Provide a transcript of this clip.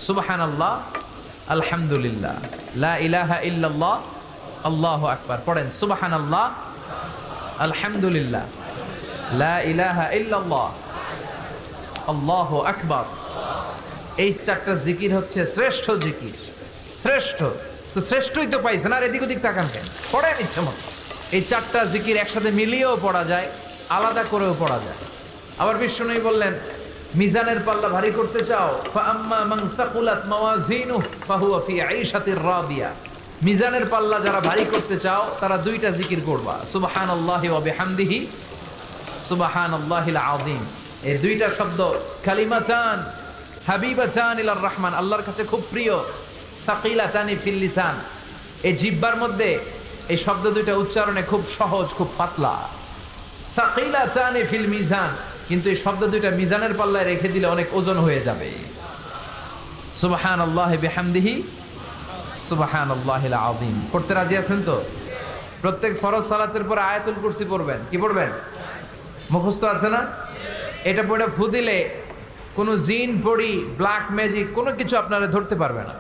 সুবহানাল্লাহ, আলহামদুলিল্লাহ, লা ইলাহা ইল্লাল্লাহ, আল্লাহু আকবার। পড়েন সুবহানাল্লাহ, আলহামদুলিল্লাহ, লা ইলাহা ইল্লাল্লাহ, আল্লাহু আকবার। এই চারটা জিকির হচ্ছে শ্রেষ্ঠ জিকির। শ্রেষ্ঠ তো শ্রেষ্ঠই তো পাইছেন, আর এদিক ওদিক তাকান কেন? পড়েন ইচ্ছা মতো। এই চারটা জিকির একসাথে মিলিয়েও পড়া যায়, আলাদা করেও পড়া যায়। আবার বিষ্ণুই বললেন, মিজানের পাল্লা ভারী করতে চাও, ফাআম্মা মান সাকুলাত মাওয়াজিনুহু ফাহুয়া ফি আইশাতির রাদিয়া। মিজানের পাল্লা যারা ভারী করতে চাও তারা দুইটা জিকির করবা, সুবহানাল্লাহি ওয়া বিহামদিহি, সুবহানাল্লাহিল আযীম। এই দুইটা শব্দ কালিমাতান হাবিবাতান ইলার রহমান, আল্লাহর কাছে খুব প্রিয়। সাকিলাতানি ফিল লিসান, এই জিহ্বার মধ্যে এই শব্দ দুইটা উচ্চারণে খুব সহজ, খুব পাতলা। সাকিলাতানি ফিল মিজান, কিন্তু এই শব্দ দুইটা মিজানের পাল্লায় রেখে দিলে অনেক ওজন হয়ে যাবে। সুবহানাল্লাহি বিহামদিহি, সুবহানাল্লাহিল আযীম। পড়তে রাজি আছেন তো? প্রত্যেক ফরজ সালাতের পর আয়াতুল কুরসি পড়বেন। কি পড়বেন? মুখস্থ আছে না? এটা পড়ে ফু দিলে কোনো জিন পড়ি ব্ল্যাক ম্যাজিক কোনো কিছু আপনারা ধরতে পারবে না।